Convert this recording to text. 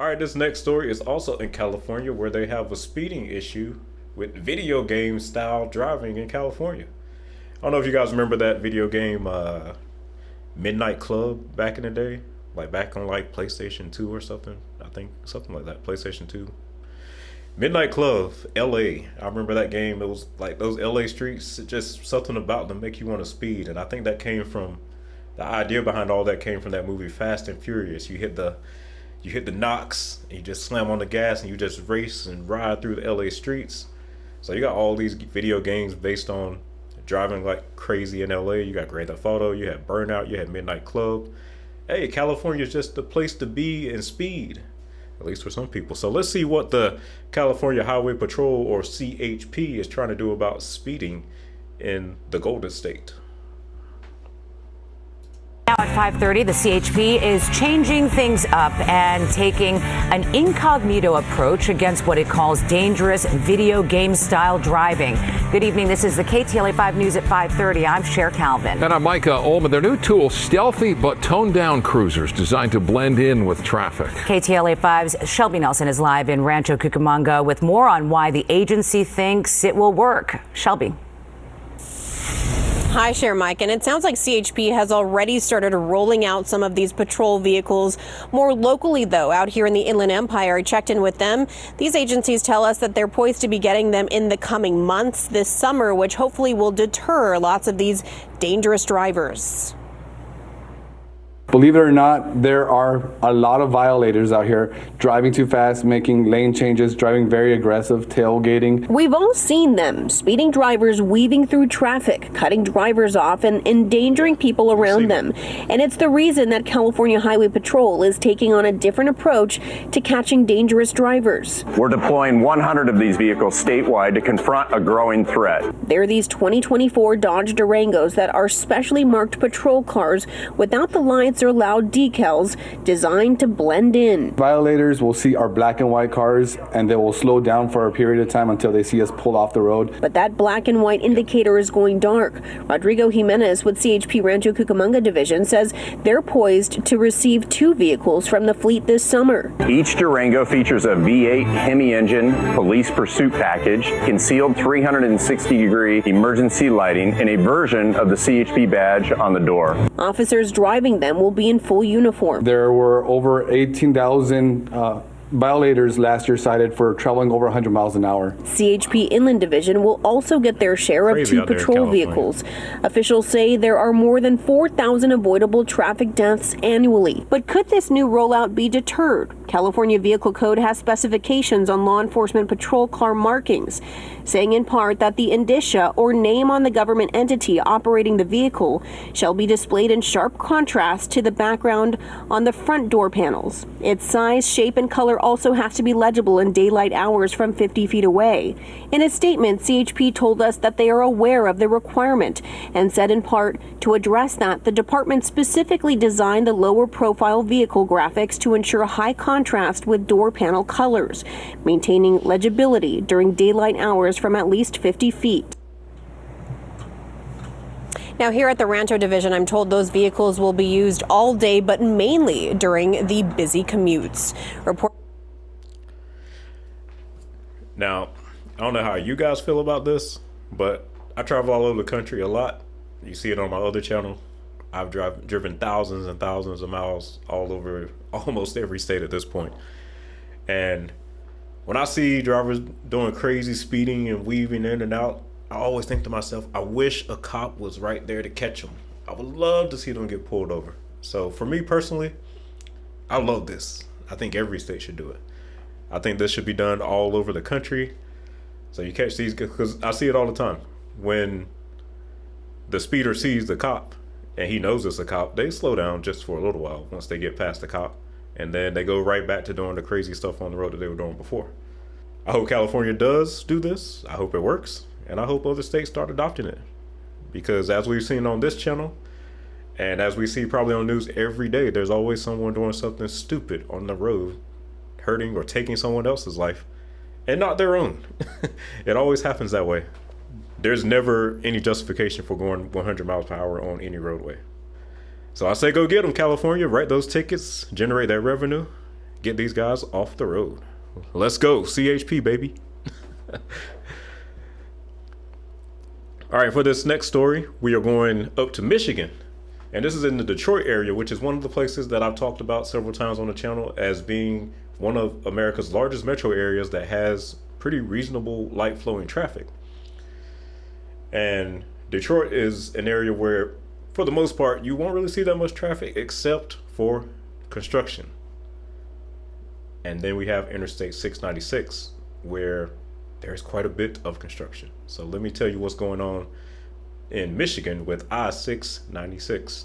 All right, this next story is also in California where they have a speeding issue with video game style driving in California. I don't know if you guys remember that video game Midnight Club back in the day, like back on like PlayStation 2 or something. I think something like that, PlayStation 2. Midnight Club, LA. I remember that game. It was like those LA streets, just something about them make you want to speed. And I think that came from the idea behind all that came from that movie Fast and Furious. You hit the knocks, and you just slam on the gas, and you just race and ride through the LA streets. So you got all these video games based on driving like crazy in LA. You got Grand Theft Auto, you had Burnout, you had Midnight Club. Hey, California is just the place to be in speed, at least for some people. So let's see what the California Highway Patrol, or CHP, is trying to do about speeding in the Golden State. Now at 5:30, the CHP is changing things up and taking an incognito approach against what it calls dangerous video game style driving. Good evening. This is the KTLA 5 News at 5:30. I'm Cher Calvin. And I'm Micah Ullman. Their new tool, stealthy but toned down cruisers designed to blend in with traffic. KTLA 5's Shelby Nelson is live in Rancho Cucamonga with more on why the agency thinks it will work. Shelby. Hi, Cher, Mike. And it sounds like CHP has already started rolling out some of these patrol vehicles more locally, though. Out here in the Inland Empire, I checked in with them. These agencies tell us that they're poised to be getting them in the coming months this summer, which hopefully will deter lots of these dangerous drivers. Believe it or not, there are a lot of violators out here driving too fast, making lane changes, driving very aggressive, tailgating. We've all seen them, speeding drivers weaving through traffic, cutting drivers off and endangering people around them. And it's the reason that California Highway Patrol is taking on a different approach to catching dangerous drivers. We're deploying 100 of these vehicles statewide to confront a growing threat. They're these 2024 Dodge Durangos that are specially marked patrol cars without the lights or loud decals, designed to blend in. Violators will see our black and white cars and they will slow down for a period of time until they see us pull off the road. But that black and white indicator is going dark. Rodrigo Jimenez with CHP Rancho Cucamonga Division says they're poised to receive 2 vehicles from the fleet this summer. Each Durango features a V8 Hemi engine, police pursuit package, concealed 360-degree emergency lighting, and a version of the CHP badge on the door. Officers driving them will be in full uniform. There were over 18,000 violators last year cited for traveling over 100 miles an hour. CHP Inland Division will also get their share of 2 patrol vehicles. Officials say there are more than 4,000 avoidable traffic deaths annually. But could this new rollout be deterred? California Vehicle Code has specifications on law enforcement patrol car markings, saying in part that the indicia or name on the government entity operating the vehicle shall be displayed in sharp contrast to the background on the front door panels. Its size, shape, and color also has to be legible in daylight hours from 50 feet away. In a statement, CHP told us that they are aware of the requirement and said in part to address that, the department specifically designed the lower profile vehicle graphics to ensure high contrast with door panel colors, maintaining legibility during daylight hours from at least 50 feet. Now, here at the Rancho Division, I'm told those vehicles will be used all day, but mainly during the busy commutes. Now, I don't know how you guys feel about this, but I travel all over the country a lot. You see it on my other channel. I've driven thousands and thousands of miles all over almost every state at this point. And when I see drivers doing crazy speeding and weaving in and out, I always think to myself, I wish a cop was right there to catch them. I would love to see them get pulled over. So for me personally, I love this. I think every state should do it. I think this should be done all over the country. So you catch these, because I see it all the time. When the speeder sees the cop and he knows it's a cop, they slow down just for a little while once they get past the cop. And then they go right back to doing the crazy stuff on the road that they were doing before. I hope California does do this. I hope it works. And I hope other states start adopting it. Because as we've seen on this channel, and as we see probably on news every day, there's always someone doing something stupid on the road, hurting or taking someone else's life, and not their own. It always happens that way. There's never any justification for going 100 miles per hour on any roadway. So I say go get them, California. Write those tickets, generate that revenue, get these guys off the road. Let's go, CHP, baby. All right, for this next story, we are going up to Michigan. And this is in the Detroit area, which is one of the places that I've talked about several times on the channel as being one of America's largest metro areas that has pretty reasonable light flowing traffic. And Detroit is an area where, for the most part, you won't really see that much traffic except for construction. And then we have Interstate 696, where there's quite a bit of construction. So let me tell you what's going on in Michigan with I-696.